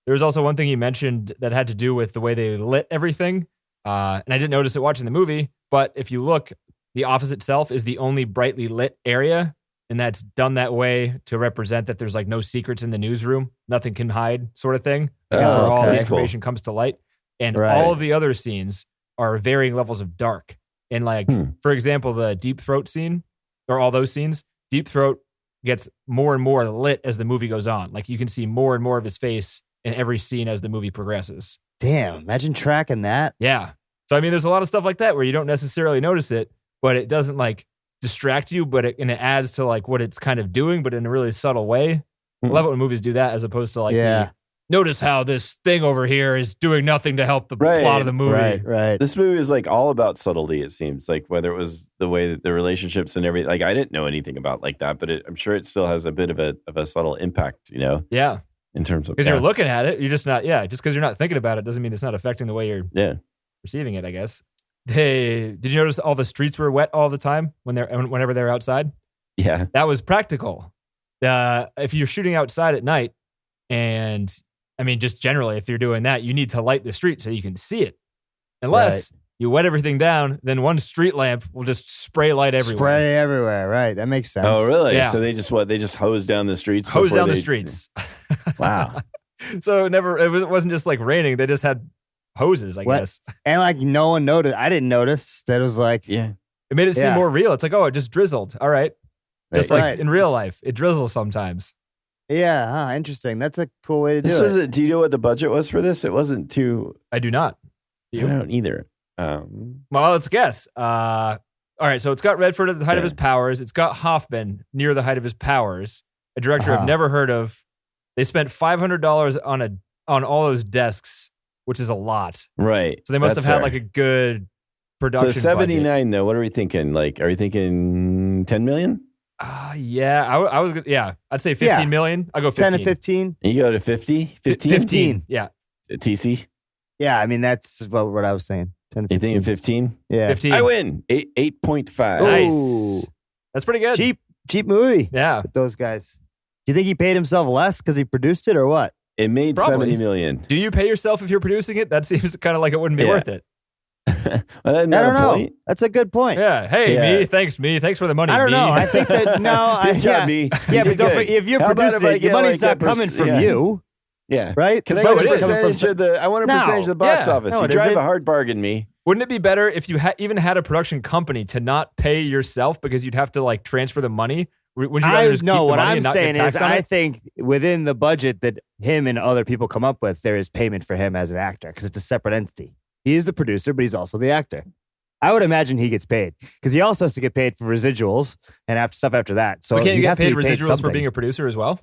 There was also one thing he mentioned that had to do with the way they lit everything. And I didn't notice it watching the movie, but if you look, the office itself is the only brightly lit area. And that's done that way to represent that there's like no secrets in the newsroom. Nothing can hide sort of thing. That's where all the information comes to light. And all of the other scenes are varying levels of dark. And like, for example, the Deep Throat scene or all those scenes, Deep Throat gets more and more lit as the movie goes on. Like you can see more and more of his face in every scene as the movie progresses. Damn, imagine tracking that. Yeah. So, I mean, there's a lot of stuff like that where you don't necessarily notice it, but it doesn't like distract you, but it adds to like what it's kind of doing, but in a really subtle way. I love it when movies do that as opposed to like, notice how this thing over here is doing nothing to help the plot of the movie. Right. This movie is like all about subtlety, it seems. Like whether it was the way that the relationships and everything. Like I didn't know anything about like that, but I'm sure it still has a bit of a subtle impact, you know? Yeah. In terms of because you're looking at it, you're just not. Yeah, just because you're not thinking about it doesn't mean it's not affecting the way you're receiving it. I guess. Did you notice all the streets were wet all the time whenever they're outside? Yeah, that was practical. If you're shooting outside at night, and I mean, just generally, if you're doing that, you need to light the street so you can see it. Unless you wet everything down, then one street lamp will just spray light everywhere. Spray everywhere, right? That makes sense. Oh, really? Yeah. So they just hose down the streets. Hose down the streets. Wow. So it wasn't just like raining. They just had hoses, I guess. And like no one noticed. I didn't notice that it was like, it made it seem more real. It's like, oh, it just drizzled. All right. Just like in real life, it drizzles sometimes. Yeah, interesting. That's a cool way to do it. Do you know what the budget was for this? It wasn't too. I do not. I don't either. Well, let's guess. All right, so it's got Redford at the height of his powers. It's got Hoffman near the height of his powers. A director I've never heard of. They spent $500 on all those desks, which is a lot. Right. So they must have had like a good production. So 79 budget. though. What are we thinking? Like, are we thinking 10 million? Yeah, I was. Yeah, I'd say 15 million. I'll go 15. 10 to 15. You go to 50? 15. Yeah. TC? Yeah, I mean, that's what I was saying. 10 to 15. You thinking 15? Yeah. 15. I win. 8.5. Nice. That's pretty good. Cheap movie. Yeah. With those guys. Do you think he paid himself less because he produced it or what? It made Probably. 70 million. Do you pay yourself if you're producing it? That seems kind of like it wouldn't be worth it. Well, I don't know. Point. That's a good point. Yeah. Hey, me. Thanks for the money. I don't me. know. I think that Good job, me. Yeah, but don't forget, if you're producing it, your money's not coming from you. Yeah. Right? Can I But get it a is. percentage of the? I want a percentage of the box office. No, You it drive isn't. a hard bargain, me. Wouldn't it be better if you even had a production company to not pay yourself because you'd have to like transfer the money? Would you rather just keep the what money I'm and not get saying is, taxed on I it? think within the budget that him and other people come up with, there is payment for him as an actor because it's a separate entity. He is the producer, but he's also the actor. I would imagine he gets paid because he also has to get paid for residuals and stuff after that. So But can't you he'd get have to paid be residuals for something. being a producer as well?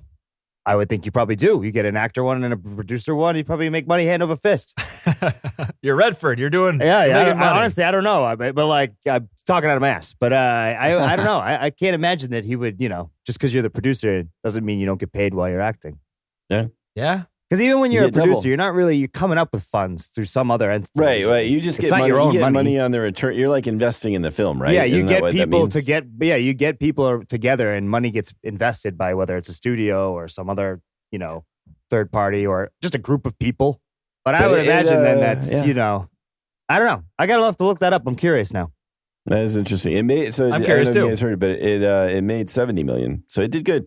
I would think you probably do. You get an actor one and a producer one. You probably make money hand over fist. You're Redford. You're doing Yeah. you're making money. Honestly, I don't know. But like, I'm talking out of my ass. But I don't know. I can't imagine that he would. Just because you're the producer doesn't mean you don't get paid while you're acting. Yeah. Because even when you're a get double. producer, you're coming up with funds through some other entity. Right. You just It's get not money. your own you get money. money on the return. You're like investing in the film, right? Yeah, you Isn't that get what that people means? you get people together and money gets invested by whether it's a studio or some other, third party or just a group of people. But I would imagine then that's, I don't know. I got to have to look that up. I'm curious now. That is interesting. It made so. I'm I curious don't know if too. you guys heard, but it made 70 million, so it did good.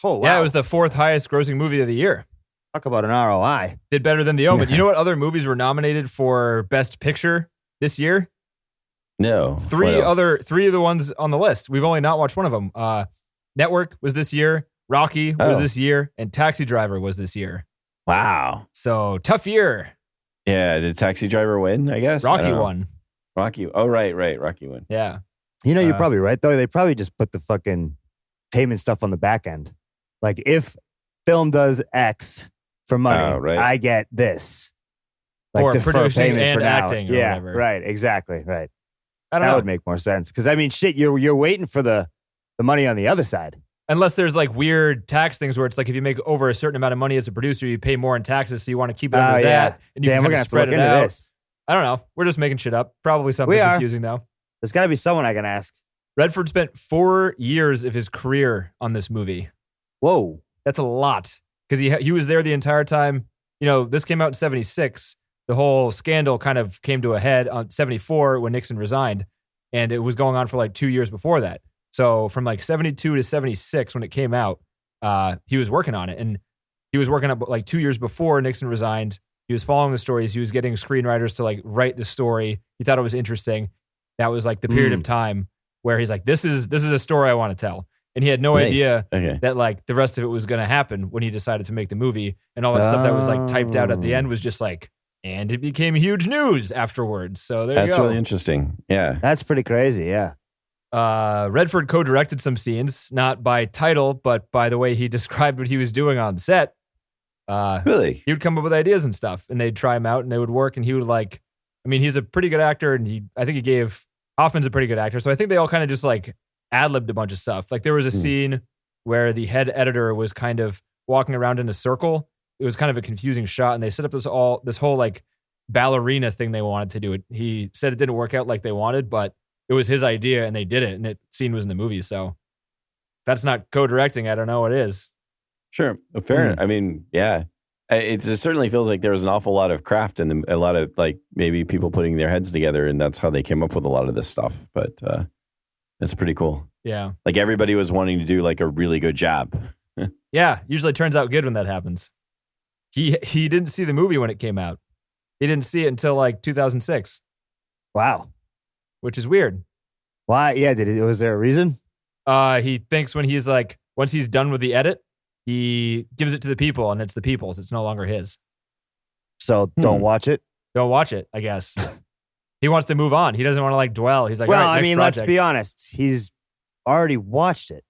Oh, wow. Yeah, it was the 4th highest grossing movie of the year. Talk about an ROI. Did better than The Omen. You know what other movies were nominated for Best Picture this year? No, Three of the ones on the list. We've only not watched one of them. Network was this year. Rocky was this year, and Taxi Driver was this year. Wow. So tough year. Yeah, did Taxi Driver win? I guess I Rocky don't know. won. Rocky. Oh, right. Rocky won. Yeah. You're probably right, though. They probably just put the fucking payment stuff on the back end. Like, if film does X for money, right. I get this. For defer producing payment and for now. acting or yeah, whatever. right. Exactly. Right. I don't That know. would make more sense. Because, I mean, shit, you're waiting for the money on the other side. Unless there's like weird tax things where it's like if you make over a certain amount of money as a producer, you pay more in taxes, so you want to keep it under that, and you Damn, can we're kind going to of have to spread look it into out. this. I don't know. We're just making shit up. Probably something We are. confusing though. There's got to be someone I can ask. Redford spent 4 years of his career on this movie. Whoa. That's a lot because he was there the entire time this came out in 76. The whole scandal kind of came to a head on 74 when Nixon resigned, and it was going on for like 2 years before that. So from like 72 to 76 when it came out, he was working on it, and he was working up like 2 years before Nixon resigned. He was following the stories. He was getting screenwriters to like write the story. He thought it was interesting. That was like the period of time where he's like, this is a story I want to tell. And he had no idea that like the rest of it was going to happen when he decided to make the movie, and all that stuff that was like typed out at the end was just like, and it became huge news afterwards. So there you go. That's really interesting. Yeah. That's pretty crazy. Yeah. Redford co-directed some scenes, not by title, but by the way he described what he was doing on set. Really? He would come up with ideas and stuff, and they'd try them out, and they would work. And he would like, he's a pretty good actor, and I think Hoffman's a pretty good actor, so I think they all kind of just like ad-libbed a bunch of stuff. Like there was a scene where the head editor was kind of walking around in a circle. It was kind of a confusing shot, and they set up this whole like ballerina thing they wanted to do. It. He said it didn't work out like they wanted, but it was his idea, and they did it, and the scene was in the movie. So if that's not co-directing, I don't know what is. Sure. Fair. I mean, yeah. It just certainly feels like there was an awful lot of craft and a lot of like maybe people putting their heads together, and that's how they came up with a lot of this stuff. But it's pretty cool. Yeah. Like everybody was wanting to do like a really good job. Yeah. Usually turns out good when that happens. He didn't see the movie when it came out. He didn't see it until like 2006. Wow. Which is weird. Why? Yeah. Was there a reason? He thinks when he's like, once he's done with the edit, he gives it to the people, and it's the people's. It's no longer his. So don't watch it. Don't watch it, I guess. He wants to move on. He doesn't want to like dwell. He's like, well, all right, next project. Let's be honest. He's already watched it,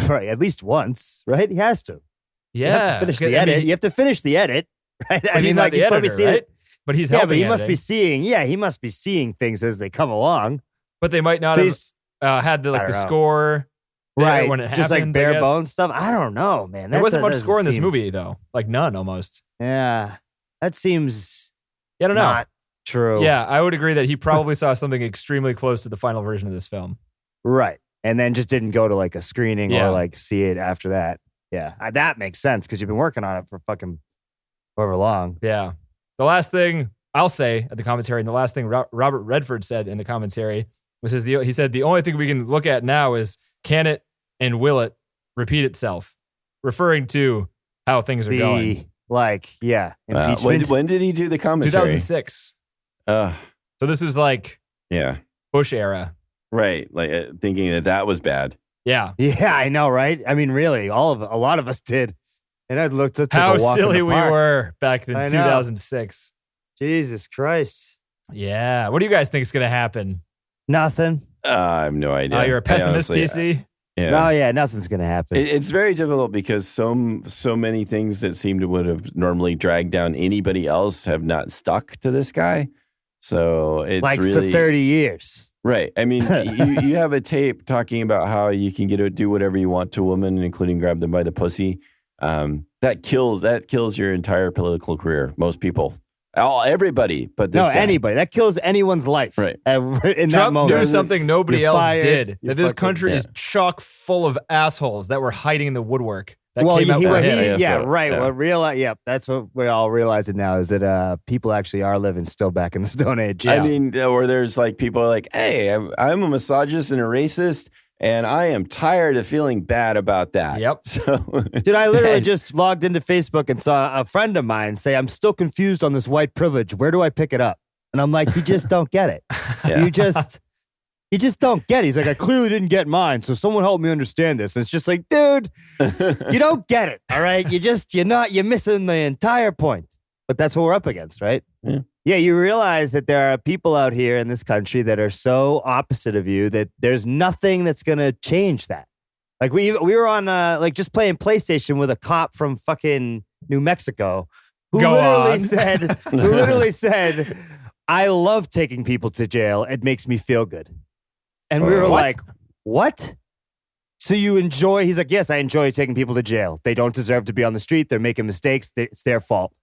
right? At least once, right? He has to. Yeah. You have to finish the edit. You have to finish the edit, right? But he's not the editor, right? But he's helping. But he editing. must be seeing. Yeah, he must be seeing things as they come along. But they might not have had the score. Right, when it happened, just like bare bones stuff. I don't know, man. There wasn't much score in this movie, though. Like none, almost. Yeah, that seems. I don't know. Not true. Yeah, I would agree that he probably saw something extremely close to the final version of this film. Right, and then just didn't go to like a screening or like see it after that. Yeah, that makes sense because you've been working on it for fucking however long. Yeah. The last thing I'll say at the commentary, and the last thing Robert Redford said in the commentary was he said the only thing we can look at now is, can it and will it repeat itself? Referring to how things are going. Impeachment. When did he do the commentary? 2006. So this was like Bush era. Right. Like thinking that was bad. Yeah. Yeah, I know, right? I mean, really, a lot of us did. And I looked at how silly we were back in 2006. Jesus Christ. Yeah. What do you guys think is going to happen? Nothing. I have no idea. You're a pessimist, TC? Yeah. No, yeah, nothing's going to happen. It's very difficult because so many things that seem to would have normally dragged down anybody else have not stuck to this guy. So it's like really for 30 years. Right. I mean, you have a tape talking about how you can do whatever you want to a woman, including grab them by the pussy. That kills your entire political career. Most people. Everybody, but this guy. Anybody. That kills anyone's life. Right. In Trump that moment. did something nobody else did. That this country is yeah. chock full of assholes that were hiding in the woodwork. That Well, came out for him. right. Yeah. Well, that's what we're all realizing now is that people actually are living still back in the Stone Age. Yeah. I mean, where there's like people are like, hey, I'm a misogynist and a racist, and I am tired of feeling bad about that. Yep. So, Dude, I literally just logged into Facebook and saw a friend of mine say, I'm still confused on this white privilege. Where do I pick it up? And I'm like, you just don't get it. Yeah. You just don't get it. He's like, I clearly didn't get mine, so someone help me understand this. And it's just like, dude, you don't get it, all right? You're missing the entire point. But that's what we're up against, right? Yeah. Yeah, you realize that there are people out here in this country that are so opposite of you that there's nothing that's going to change that. Like we were on just playing PlayStation with a cop from fucking New Mexico who literally said, I love taking people to jail. It makes me feel good. And we were like, what? So you enjoy, he's like, yes, I enjoy taking people to jail. They don't deserve to be on the street. They're making mistakes. It's their fault.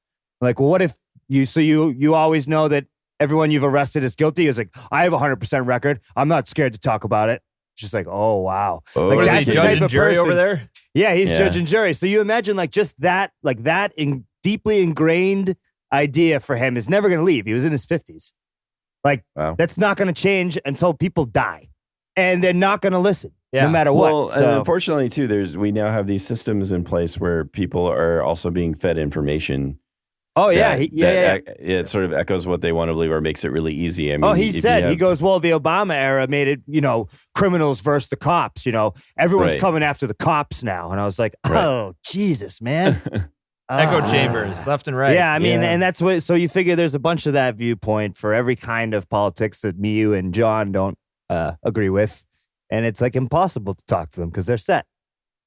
I'm like, well, what if you always know that everyone you've arrested is guilty? He's like, I have a 100% record. I'm not scared to talk about it. It's just like, oh, wow. Like, what that's is he, the judge type and of jury person. over there? Yeah, he's judge and jury. So you imagine like just that, like that in deeply ingrained idea for him is never going to leave. He was in his 50s. Like, Wow. that's not going to change until people die. And they're not going to listen, Yeah. no matter what. Well, So- and unfortunately, too, we now have these systems in place where people are also being fed information. oh, yeah. that it sort of echoes what they want to believe or makes it really easy. I mean, He if you said, have- he goes, well, the Obama era made it, criminals versus the cops, everyone's Right. coming after the cops now. And I was like, Right. oh, Jesus, man. Echo Ah. chambers, left and right. Yeah, I mean, Yeah. and that's what, so you figure there's a bunch of that viewpoint for every kind of politics that me, you, and John don't agree with. And it's like impossible to talk to them because they're set.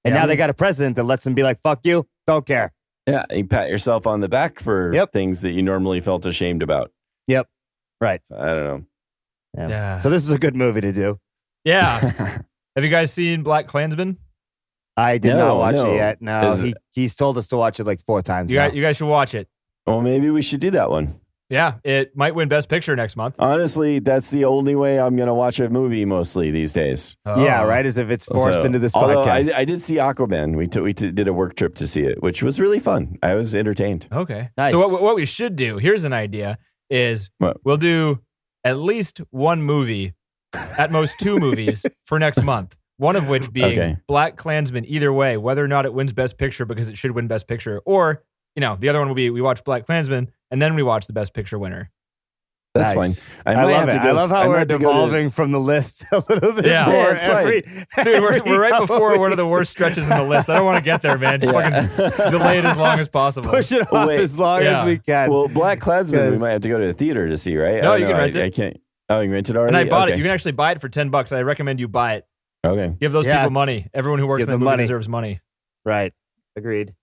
And Yeah, now I they mean- got a president that lets them be like, fuck you, don't care. Yeah, you pat yourself on the back for Yep. things that you normally felt ashamed about. Yep. Right. So, I don't know. Yeah. So this is a good movie to do. Yeah. Have you guys seen Black Klansman? I did No, not watch no. it yet. No, Is it- he's told us to watch it like 4 times. You now. guys should watch it. Well, maybe we should do that one. Yeah, it might win Best Picture next month. Honestly, that's the only way I'm going to watch a movie mostly these days. Yeah, Oh. right. As if it's forced So, into this although podcast. I did see Aquaman. We did a work trip to see it, which was really fun. I was entertained. Okay. Nice. So what we should do, here's an idea, is What? we'll do at least one movie, at most 2 movies for next month. One of which being Okay. Black Klansman, either way, whether or not it wins Best Picture because it should win Best Picture, or, the other one will be we watch Black Klansman and then we watch the Best Picture winner. That's Nice. fine. I might love have it. to go- I love how I might we're have to go to- devolving from the list a little bit Yeah. more. Yeah, it's fine. Dude, we're right every before couple one of the weeks. worst stretches in the list. I don't want to get there, man. Just Yeah. fucking delay it as long as possible. Push it off Wait. as long Yeah. as we can. Well, Black Klansman, we Because- might have to go to the theater to see, right? No, I don't you can know. rent it. I can't. Oh, you can rent it already? And I bought Okay. it. You can actually buy it for $10. I recommend you buy it. Okay. Give those Yeah, people it's- money. Everyone who let's works give in the them movie money. deserves money. Right. Agreed.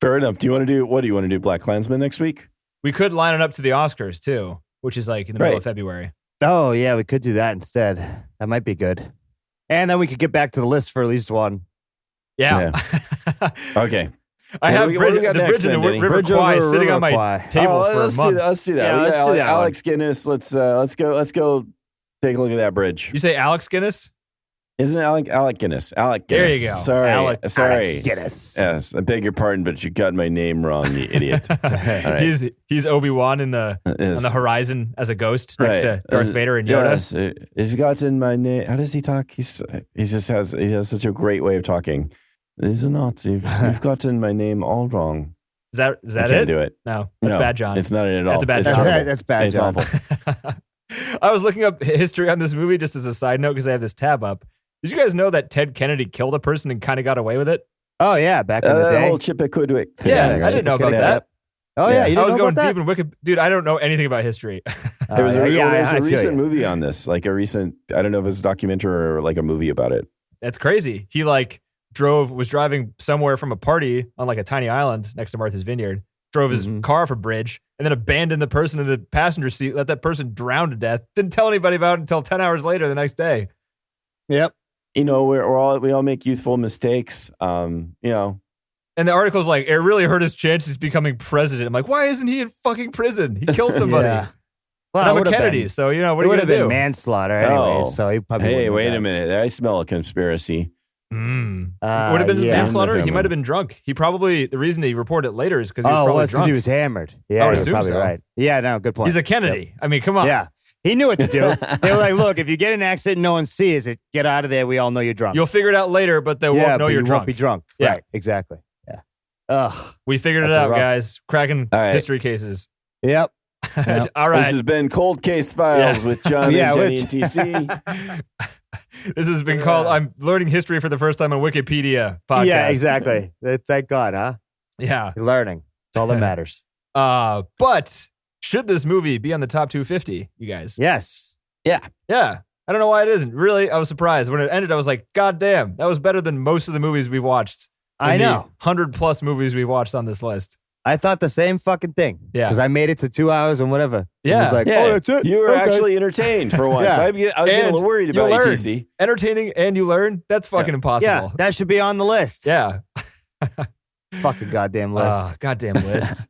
Fair enough. What do you want to do? Black Klansman next week? We could line it up to the Oscars too, which is like in the middle Right. of February. Oh, yeah, we could do that instead. That might be good. And then we could get back to the list for at least one. Yeah. Okay. I What have do we got the next bridge in then, the Denny? River Bridge Kwai over sitting River on my Kwai. table Oh, for let's do months. that. Let's do that. Yeah, We let's got do that one. Alex Guinness. Let's go take a look at that bridge. You say Alex Guinness? Isn't it Alec Guinness? Alec There Guinness. you go. Sorry. Alex Guinness. Yes, I beg your pardon, but you got my name wrong, you idiot. All right. He's Obi-Wan on the horizon as a ghost next to Darth Vader and Yoda. Yes, if you gotten my name, how does he talk? He has such a great way of talking. These are not. You've gotten my name all wrong. Is that I can't it? do it. No, that's No, bad, John. It's not it at all. That's a bad It's John. horrible. That's bad, It's John. awful. I was looking up history on this movie just as a side note because I have this tab up. Did you guys know that Ted Kennedy killed a person and kind of got away with it? Oh, yeah, back in the That day. whole Chippewa thing. Yeah, I right? didn't know about Yeah. that. Oh, yeah, Yeah. you didn't I was know going about deep in Wiki. Dude, I don't know anything about history. that? There was a I feel recent you. movie on this, like a recent. I don't know if it was a documentary or like a movie about it. That's crazy. He was driving somewhere from a party on like a tiny island next to Martha's Vineyard, drove his car off a bridge, and then abandoned the person in the passenger seat, let that person drown to death. Didn't tell anybody about it until 10 hours later the next day. Yep. You know, we all make youthful mistakes. You know, And the article's like, it really hurt his chances of becoming president. I'm like, why isn't he in fucking prison? He killed somebody. Yeah. Well, And I'm it a would've Kennedy, been- so what It are would you have going been to do? manslaughter anyway, Oh. so he probably hey, wouldn't wait have a done. minute. I smell a conspiracy. Would have been yeah. manslaughter? He Family. might have been drunk. The reason he reported it later is because he was Oh, it probably was because drunk. he was hammered. I Yeah, would you're assume probably so. right. Yeah, no, good point. He's a Kennedy. I mean, come on. Yeah. He knew what to do. They were like, look, if you get in an accident and no one sees it, get out of there. We all know you're drunk. You'll figure it out later, but they yeah, won't know but you're you drunk. won't be drunk. Yeah. Right, exactly. Yeah. Ugh. We figured it That's a out, rough- guys. Cracking All right. history cases. Yep. Yep. All right. This has been Cold Case Files Yeah. with John Yeah, and Jenny which- and TC. This has been called I'm learning history for the first time on Wikipedia podcast. Yeah, exactly. Thank God, huh? Yeah. You're learning. It's all that matters. But should this movie be on the top 250, you guys? Yes. Yeah. I don't know why it isn't. Really, I was surprised. When it ended, I was like, God damn, that was better than most of the movies we've watched. I know. 100+ movies we've watched on this list. I thought the same fucking thing. Yeah. Because I made it to 2 hours and whatever. Yeah. It was like, Yeah, oh, that's it. You were Okay. actually entertained for once. Yeah. I was getting a And little worried you about you, learned. TC. Entertaining and you learn? That's fucking impossible. Yeah, that should be on the list. Yeah. Fucking goddamn list. Goddamn list.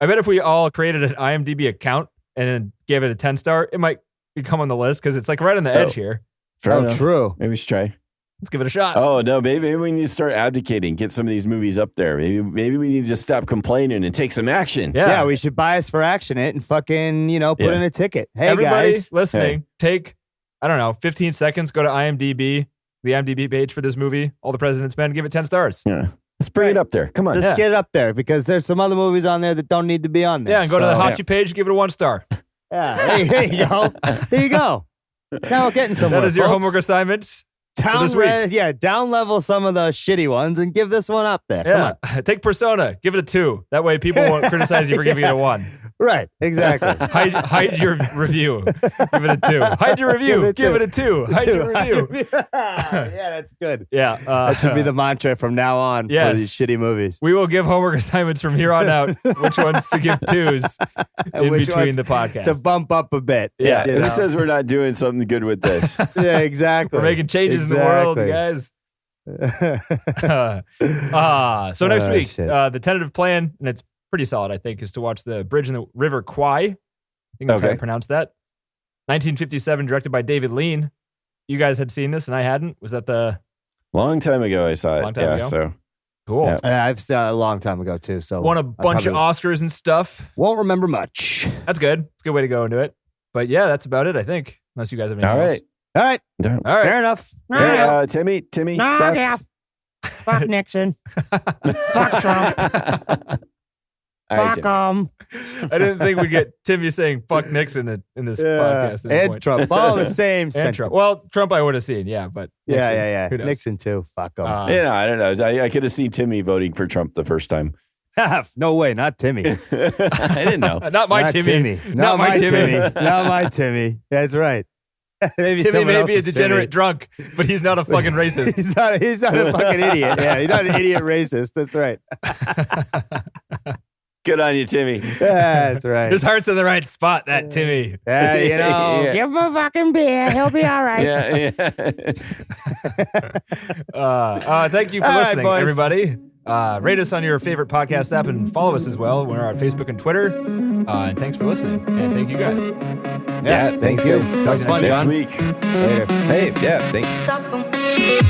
I bet if we all created an IMDb account and then gave it a 10-star, it might become on the list because it's like right on the edge here. Fair Oh, enough. true. Maybe we should try. Let's give it a shot. Oh no, maybe we need to start abdicating. Get some of these movies up there. Maybe we need to stop complaining and take some action. Yeah, we should bias for action it and fucking, put in a ticket. Hey, everybody guys. listening, take, 15 seconds, go to IMDb, the IMDb page for this movie, All the President's Men, give it 10 stars. Yeah. Let's bring it up there. Come on. Let's get it up there because there's some other movies on there that don't need to be on there. Yeah, and go to the Hachi page, give it a 1 star. Yeah, there you go. There you go. Now we're getting somewhere. That is your folks. homework assignment. Down this week. down level some of the shitty ones and give this one up there. Come on. Take Persona, give it a 2. That way people won't criticize you for giving it a 1. Right, exactly. Hide your review. Give it a 2. Hide your review. Give it a 2. Hide your review. Yeah, that's good. Yeah. That should be the mantra from now on for these shitty movies. We will give homework assignments from here on out, which ones to give 2s in between the podcast. To bump up a bit. Yeah. Who says we're not doing something good with this? Yeah, exactly. We're making changes in the world, guys. So next week, the tentative plan, and it's pretty solid, I think, is to watch The Bridge in the River Kwai. I think that's how I pronounce that. 1957, directed by David Lean. You guys had seen this, and I hadn't. Was that the long time ago? I saw it. Long time ago? So cool? Yeah. I've saw it a long time ago too. So Won a bunch of Oscars and stuff. Won't remember much. That's good. It's a good way to go into it. But yeah, that's about it, I think. Unless you guys have anything else. All right. All right. Fair enough. Hey, Timmy, thoughts? Yeah. Fuck Nixon. Fuck Trump. All right, Fuck 'em. I didn't think we'd get Timmy saying "fuck Nixon" in this podcast. At any And point. Trump. All the same And sentence. Trump. Well, Trump I would have seen, yeah, but Nixon, Yeah. Who knows? Nixon too. Fuck him. I don't know. I could have seen Timmy voting for Trump the first time. No way, not Timmy. I didn't know. Not my Timmy. Not my Timmy. Not my Timmy. That's right. Maybe Timmy someone may be a else's degenerate Timmy. drunk, but he's not a fucking racist. He's not a fucking idiot. Yeah, he's not an idiot racist. That's right. Good on you, Timmy. That's right. His heart's in the right spot, that Timmy. Yeah, Yeah. Give him a fucking beer. He'll be all right. Yeah. Thank you for All right, listening, boys. everybody. Rate us on your favorite podcast app and follow us as well. We're on Facebook and Twitter. And thanks for listening. And thank you guys. Yeah, thanks, guys. That was fun, Next John. week. Later. Hey, yeah, thanks. Stop 'em.